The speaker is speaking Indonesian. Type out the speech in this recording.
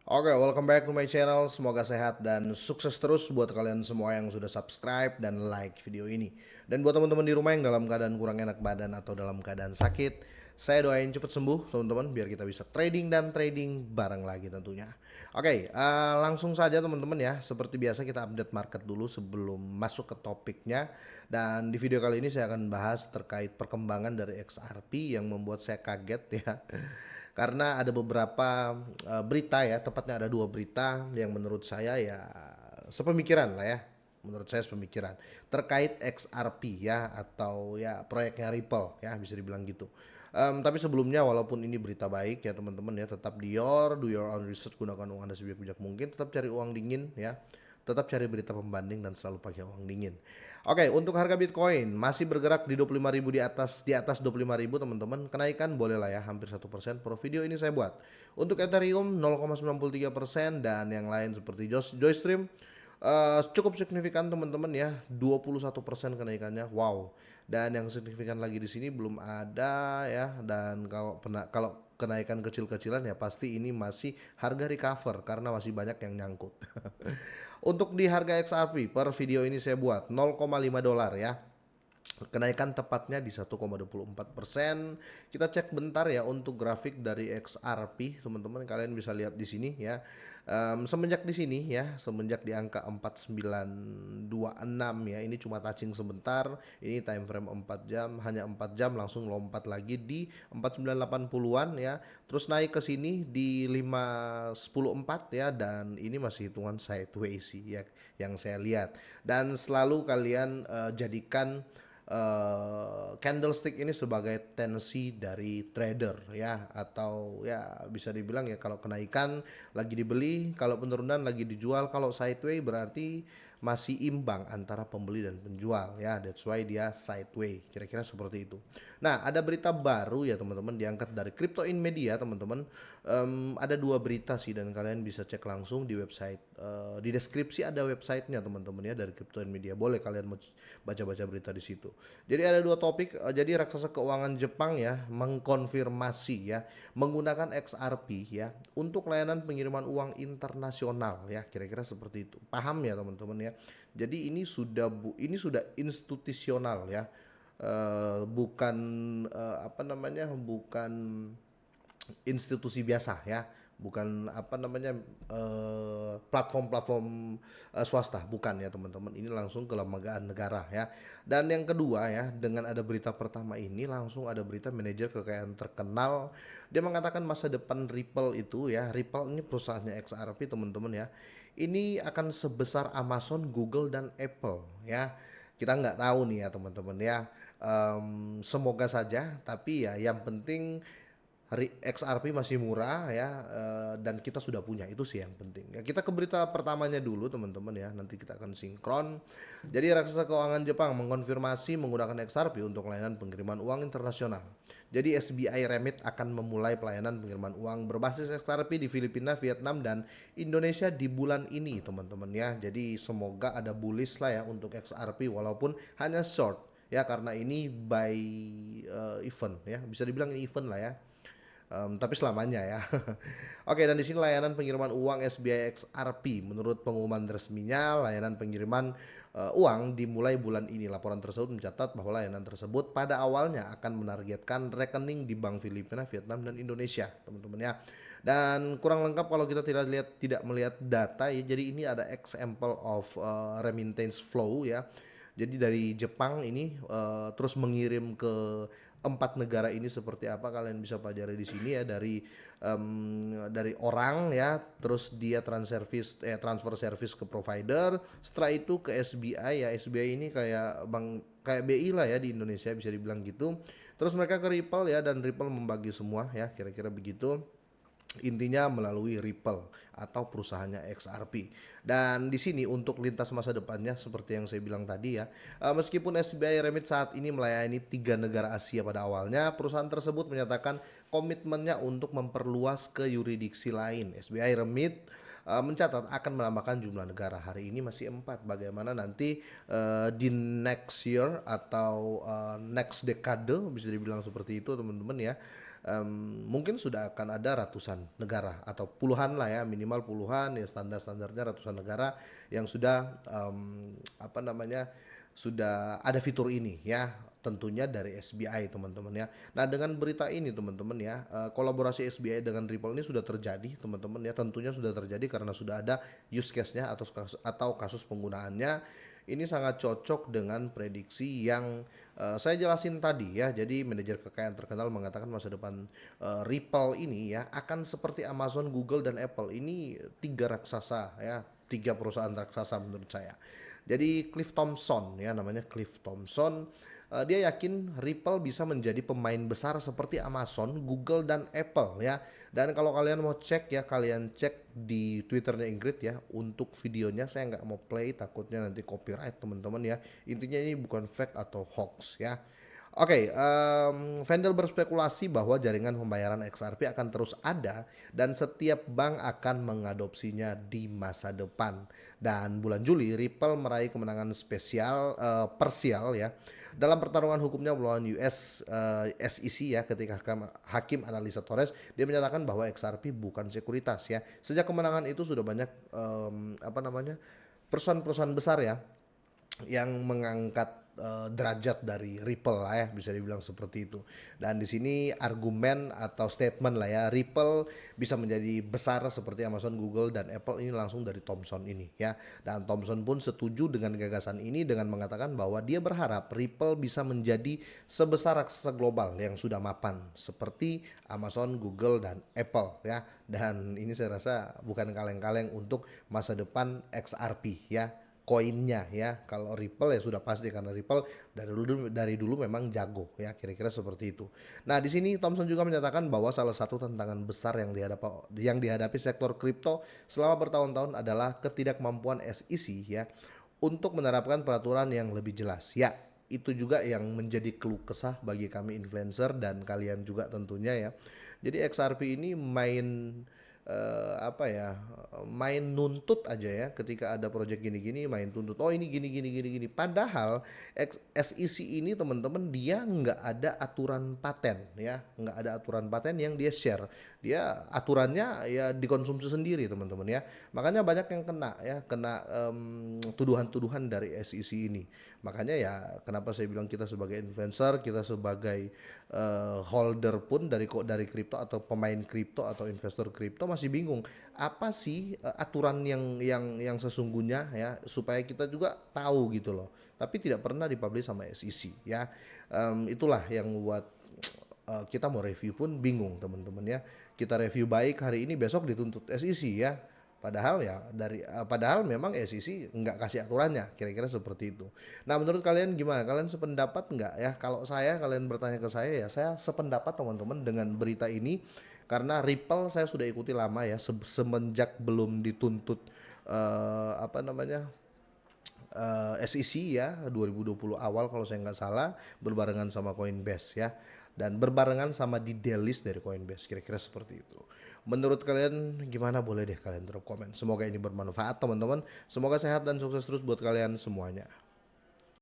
Oke, welcome back to my channel. Semoga sehat dan sukses terus buat kalian semua yang sudah subscribe dan like video ini. Dan buat teman-teman di rumah yang dalam keadaan kurang enak badan atau dalam keadaan sakit, saya doain cepat sembuh teman-teman biar kita bisa trading dan trading bareng lagi tentunya. Oke, langsung saja teman-teman ya. Seperti biasa kita update market dulu sebelum masuk ke topiknya. Dan di video kali ini saya akan bahas terkait perkembangan dari XRP yang membuat saya kaget ya. Karena ada beberapa berita ya, tepatnya ada dua berita yang menurut saya ya sepemikiran lah ya. Menurut saya sepemikiran terkait XRP ya atau ya proyeknya Ripple ya bisa dibilang gitu. Tapi sebelumnya walaupun ini berita baik ya teman-teman ya, tetap do your own research, gunakan uang Anda sebijak-bijak mungkin, tetap cari uang dingin ya, tetap cari berita pembanding dan selalu pakai uang dingin. Oke, untuk harga Bitcoin masih bergerak di 25.000, di atas 25.000 teman-teman. Kenaikan boleh lah ya, hampir 1% per video ini saya buat. Untuk Ethereum 0,93% dan yang lain seperti Joystream cukup signifikan teman-teman ya, 21% kenaikannya. Wow. Dan yang signifikan lagi di sini belum ada ya, dan kalau kenaikan kecil-kecilan ya pasti ini masih harga recover karena masih banyak yang nyangkut. Untuk di harga XRP per video ini saya buat 0,5 dolar ya. Kenaikan tepatnya di 1,24%. Kita cek bentar ya untuk grafik dari XRP, teman-teman kalian bisa lihat di sini ya. Semenjak di sini ya, semenjak di angka 4926 ya, ini cuma touching sebentar. Ini time frame 4 jam, hanya 4 jam langsung lompat lagi di 4980-an ya. Terus naik ke sini di 514 ya, dan ini masih hitungan sideways sih ya yang saya lihat. Dan selalu kalian jadikan candlestick ini sebagai tensi dari trader ya, atau ya bisa dibilang ya kalau kenaikan lagi dibeli, kalau penurunan lagi dijual, kalau sideways berarti masih imbang antara pembeli dan penjual ya, that's why dia sideways, kira-kira seperti itu. Nah, ada berita baru ya teman-teman, diangkat dari Crypto in Media teman-teman. Ada dua berita sih dan kalian bisa cek langsung di website, di deskripsi ada websitenya teman-teman ya, dari Crypto in Media, boleh kalian baca-baca berita di situ. Jadi ada dua topik, jadi raksasa keuangan Jepang ya mengkonfirmasi ya menggunakan XRP ya untuk layanan pengiriman uang internasional ya, kira-kira seperti itu. Paham ya teman-teman ya. Jadi ini sudah institusional ya. Bukan apa namanya? Bukan institusi biasa ya, bukan apa namanya, platform-platform swasta, bukan ya teman-teman, ini langsung ke lembagaan negara ya. Dan yang kedua ya, dengan ada berita pertama ini langsung ada berita manajer kekayaan terkenal, dia mengatakan masa depan Ripple itu ya, Ripple ini perusahaannya XRP teman-teman ya, ini akan sebesar Amazon, Google dan Apple ya. Kita nggak tahu nih ya teman-teman ya. Semoga saja, tapi ya yang penting XRP masih murah ya, dan kita sudah punya, itu sih yang penting. Ya, kita ke berita pertamanya dulu teman-teman ya, nanti kita akan sinkron. Jadi raksasa keuangan Jepang mengkonfirmasi menggunakan XRP untuk layanan pengiriman uang internasional. Jadi SBI Remit akan memulai pelayanan pengiriman uang berbasis XRP di Filipina, Vietnam dan Indonesia di bulan ini teman-teman ya. Jadi semoga ada bullish lah ya untuk XRP walaupun hanya short ya, karena ini by event ya, bisa dibilang ini event lah ya. Tapi selamanya ya. Oke, dan di sini layanan pengiriman uang SBI XRP. Menurut pengumuman resminya, layanan pengiriman uang dimulai bulan ini. Laporan tersebut mencatat bahwa layanan tersebut pada awalnya akan menargetkan rekening di Bank Filipina, Vietnam, dan Indonesia, teman-teman ya. Dan kurang lengkap kalau kita tidak melihat data ya. Jadi ini ada example of remittance flow ya. Jadi dari Jepang ini terus mengirim ke 4 negara ini seperti apa, kalian bisa pelajari di sini ya, dari orang ya, terus dia transfer service ke provider, setelah itu ke SBI ya. SBI ini kayak BI lah ya di Indonesia, bisa dibilang gitu. Terus mereka ke Ripple ya, dan Ripple membagi semua ya, kira-kira begitu. Intinya melalui Ripple atau perusahaannya XRP. Dan di sini untuk lintas masa depannya seperti yang saya bilang tadi ya, meskipun SBI Remit saat ini melayani 3 negara Asia pada awalnya, perusahaan tersebut menyatakan komitmennya untuk memperluas ke yurisdiksi lain. SBI Remit mencatat akan menambahkan jumlah negara. Hari ini masih 4. Bagaimana nanti di next year atau next decade bisa dibilang seperti itu teman-teman ya. mungkin sudah akan ada ratusan negara atau puluhan lah ya, minimal puluhan ya, standar-standarnya ratusan negara yang sudah apa namanya, sudah ada fitur ini ya, tentunya dari SBI teman-teman ya. Nah dengan berita ini teman-teman ya, kolaborasi SBI dengan Ripple ini sudah terjadi teman-teman ya, tentunya sudah terjadi karena sudah ada use case-nya atau kasus penggunaannya. Ini sangat cocok dengan prediksi yang saya jelasin tadi ya. Jadi manajer kekayaan terkenal mengatakan masa depan Ripple ini ya akan seperti Amazon, Google dan Apple. Ini tiga raksasa ya, tiga perusahaan raksasa menurut saya. Jadi Cliff Thompson ya, namanya Cliff Thompson, dia yakin Ripple bisa menjadi pemain besar seperti Amazon, Google dan Apple ya. Dan kalau kalian mau cek ya, kalian cek di Twitternya Ingrid ya untuk videonya. Saya nggak mau play, takutnya nanti copyright teman-teman ya. Intinya ini bukan fake atau hoax ya. Oke, Vendel berspekulasi bahwa jaringan pembayaran XRP akan terus ada dan setiap bank akan mengadopsinya di masa depan. Dan bulan Juli, Ripple meraih kemenangan parsial ya dalam pertarungan hukumnya melawan US SEC ya, ketika hakim analisa Torres dia menyatakan bahwa XRP bukan sekuritas ya. Sejak kemenangan itu sudah banyak apa namanya, perusahaan-perusahaan besar ya yang mengangkat derajat dari Ripple lah ya, bisa dibilang seperti itu. Dan di sini argumen atau statement lah ya, Ripple bisa menjadi besar seperti Amazon, Google dan Apple ini langsung dari Thompson ini ya. Dan Thompson pun setuju dengan gagasan ini dengan mengatakan bahwa dia berharap Ripple bisa menjadi sebesar raksasa global yang sudah mapan seperti Amazon, Google dan Apple ya. Dan ini saya rasa bukan kaleng-kaleng untuk masa depan XRP ya, koinnya ya. Kalau Ripple ya sudah pasti, karena Ripple dari dulu memang jago ya, kira-kira seperti itu. Nah di sini Thompson juga menyatakan bahwa salah satu tantangan besar yang dihadapi sektor kripto selama bertahun-tahun adalah ketidakmampuan SEC ya untuk menerapkan peraturan yang lebih jelas ya. Itu juga yang menjadi keluh kesah bagi kami influencer dan kalian juga tentunya ya. Jadi XRP ini apa ya, main nuntut aja ya, ketika ada project gini-gini main tuntut, oh ini gini. Padahal SEC ini teman-teman dia nggak ada aturan paten ya, nggak ada aturan paten yang dia share. Dia aturannya ya dikonsumsi sendiri teman-teman ya. Makanya banyak yang kena tuduhan-tuduhan dari SEC ini. Makanya ya kenapa saya bilang kita sebagai influencer, kita sebagai holder pun dari kripto atau pemain kripto atau investor kripto masih bingung apa sih aturan yang sesungguhnya ya, supaya kita juga tahu gitu loh. Tapi tidak pernah dipublish sama SEC ya. Itulah yang membuat kita mau review pun bingung teman-teman ya. Kita review baik hari ini, besok dituntut SEC ya. Padahal memang SEC nggak kasih aturannya, kira-kira seperti itu. Nah menurut kalian gimana? Kalian sependapat nggak ya? Kalau kalian bertanya ke saya ya, saya sependapat teman-teman dengan berita ini. Karena Ripple saya sudah ikuti lama ya, semenjak belum dituntut apa namanya, SEC ya 2020 awal kalau saya nggak salah, berbarengan sama Coinbase ya, dan berbarengan sama di delist dari Coinbase, kira-kira seperti itu. Menurut kalian gimana? Boleh deh kalian drop komen. Semoga ini bermanfaat teman-teman, semoga sehat dan sukses terus buat kalian semuanya.